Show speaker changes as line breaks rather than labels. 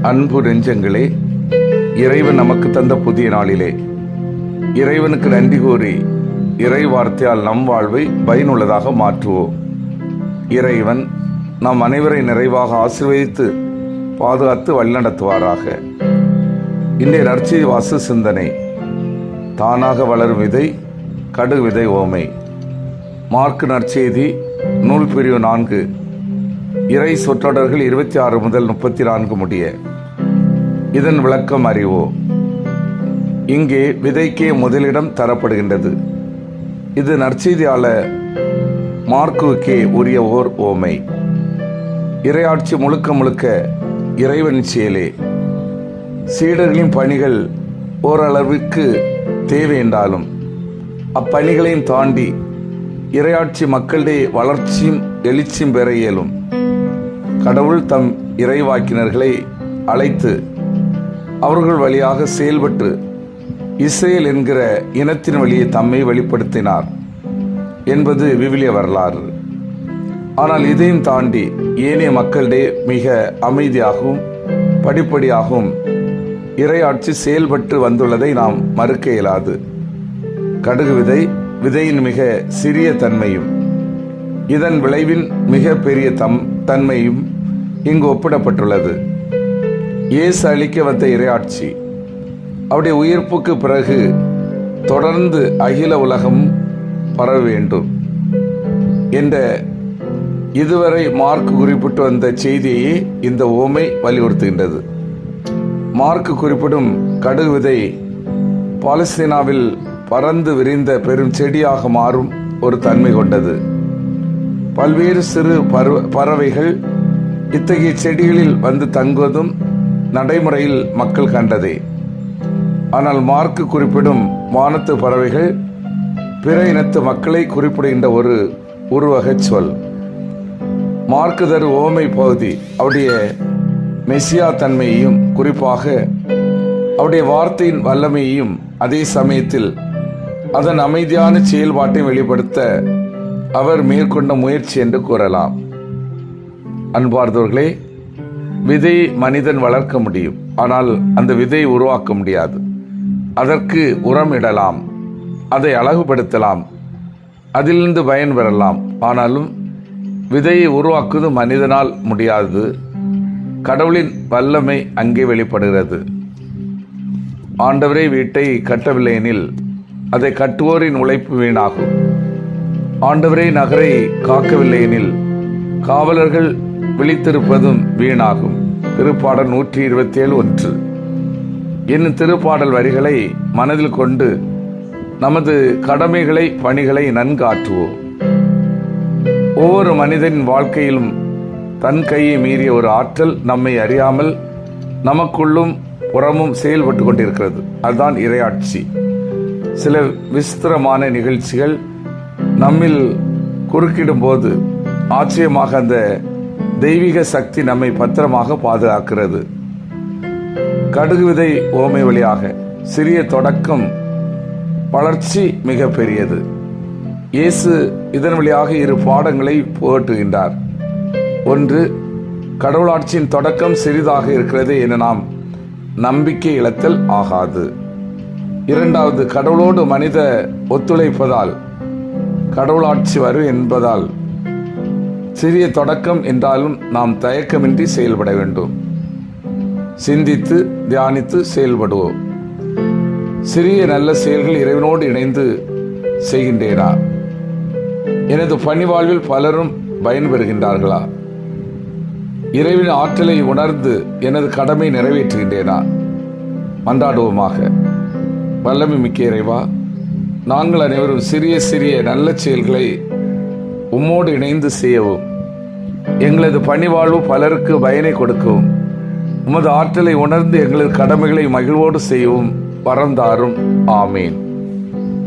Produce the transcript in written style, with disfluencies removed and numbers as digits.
அன்பு நெஞ்சங்களே, இறைவன் நமக்கு தந்த புதிய நாளிலே இறைவனுக்கு நன்றி கூறி இறை வார்த்தையால் நம் வாழ்வை பயனுள்ளதாக மாற்றுவோம். இறைவன் நம் அனைவரை நிறைவாக ஆசீர்வதித்து பாதுகாத்து வழிநடத்துவாராக. இன்றைய நற்செய்தி வாசு சிந்தனை. தானாக வளரும் விதை, கடுகு விதை ஓமை. மார்க்கு நற்செய்தி நூல் பிரிவு 4, இறை சொற்றொடர்கள் 26 முதல் 34 முடிய. இதன் விளக்கம் அறிவோம். இங்கே விதைக்கே முதலிடம் தரப்படுகின்றது. இது நற்செய்தியாளர் மார்க்குவுக்கே உரிய ஓர் ஓமை. இறையாட்சி முழுக்க முழுக்க இறைவன் செயலே. சீடர்களின் பணிகள் ஓரளவிற்கு தேவை என்றாலும் அப்பணிகளையும் தாண்டி இறையாட்சி மக்களிடையே வளர்ச்சியும் எழுச்சியும் பெற இயலும். கடவுள் தம் இறைவாக்கினர்களை அழைத்து அவர்கள் வழியாக செயல்பட்டு இஸ்ரேல் என்கிற இனத்தின் வழியை தம்மை வெளிப்படுத்தினார் என்பது விவிலிய வரலாறு. ஆனால் இதையும் தாண்டி ஏனைய மக்களிடையே மிக அமைதியாகவும் படிப்படியாகவும் இறையாட்சி செயல்பட்டு வந்துள்ளதை நாம் மறுக்க இயலாது. கடுகு விதை, விதையின் மிக சிறிய தன்மையும் இதன் விளைவின் மிக பெரிய தன்மையும் இங்கு ஒப்பிடப்பட்டுள்ளது. இயேசு அளிக்க வந்த இறையாட்சி அவருடைய உயிர்ப்புக்கு பிறகு தொடர்ந்து அகில உலகம் பரவ வேண்டும் என்ற இதுவரை மார்க் குறிப்பிட்டு வந்த செய்தியை இந்த ஓமை வலியுறுத்துகின்றது. மார்க் குறிப்பிடும் கடுகு விதை பாலஸ்தீனாவில் பறந்து விரிந்த பெரும் செடியாக மாறும் ஒரு தன்மை கொண்டது. பல்வேறு சிறு பறவைகள் இத்தகைய செடிகளில் வந்து தங்குவதும் நடைமுறையில் மக்கள் கண்டதே. ஆனால் மார்க்கு குறிப்பிடும் வானத்து பறவைகள் பிற இனத்து மக்களை குறிப்பிடுகின்ற ஒரு உருவக சொல். மார்க்கு தரு ஓமை பகுதி அவருடைய மெசியா தன்மையையும் குறிப்பாக அவருடைய வார்த்தையின் வல்லமையையும் அதே சமயத்தில் அதன் அமைதியான செயல்பாட்டை வெளிப்படுத்த அவர் மேற்கொண்ட முயற்சி என்று கூறலாம். அன்பார்ந்தவர்களே, விதையை மனிதன் வளர்க்க முடியும், ஆனால் அந்த விதையை உருவாக்க முடியாது. அதற்கு உரம் இடலாம், அதை அழகுபடுத்தலாம், அதிலிருந்து பயன் பெறலாம். ஆனாலும் விதையை உருவாக்குவது மனிதனால் முடியாது. கடவுளின் வல்லமை அங்கே வெளிப்படுகிறது. ஆண்டவரே வீட்டை கட்டவில்லை எனில் அதை கட்டுவோரின் உழைப்பு வீணாகும். ஆண்டவரே நகரை காக்கவில்லை எனில் காவலர்கள் விழித்திருப்பதும் வீணாகும். திருப்பாடல் 127:1 என்னும் திருப்பாடல் வரிகளை மனதில் கொண்டு நமது கடமைகளை பணிகளை நன்கு ஆற்றுவோம். ஒவ்வொரு மனிதனின் வாழ்க்கையிலும் தன் கையை மீறிய ஒரு ஆற்றல் நம்மை அறியாமல் நமக்குள்ளும் புறமும் செயல்பட்டு கொண்டிருக்கிறது. அதுதான் இறையாட்சி. சில விசித்திரமான நிகழ்ச்சிகள் நம்மில் குறுக்கிடும் போது ஆச்சரியமாக அந்த தெய்வீக சக்தி நம்மை பத்திரமாக பாதுகாக்கிறது. கடுகு விதை ஓமை வழியாக சிறிய தொடக்கம், வளர்ச்சி மிக பெரியது. இயேசு இதன் வழியாக 2 பாடங்களை புகட்டுகின்றார். ஒன்று, கடவுளாட்சியின் தொடக்கம் சிறிதாக இருக்கிறது என நாம் நம்பிக்கை இழத்தல் ஆகாது. இரண்டாவது, கடவுளோடு மனித ஒத்துழைப்பதால் கடவுளாட்சி வரும் என்பதால் சிறிய தொடக்கம் என்றாலும் நாம் தயக்கமின்றி செயல்பட வேண்டும். சிந்தித்து தியானித்து செயல்படுவோம். சிறிய நல்ல செயல்கள் இறைவனோடு இணைந்து செய்கின்றேனா? எனது பணி வாழ்வில் பலரும் பயன்பெறுகின்றார்களா? இறைவன் ஆற்றலை உணர்ந்து எனது கடமை நிறைவேற்றுகின்றேனா? மன்றாடுவோமாக. வல்லமை மிக்க இறைவா, நாங்கள் அனைவரும் சிறிய சிறிய நல்ல செயல்களை உம்மோடு இணைந்து செய்யவும், எங்களது பணிவாழ்வு பலருக்கு பயனை கொடுக்கவும், உமது ஆற்றலை உணர்ந்து எங்களது கடமைகளை மகிழ்வோடு செய்யவும் வரம் தாரும். ஆமேன்.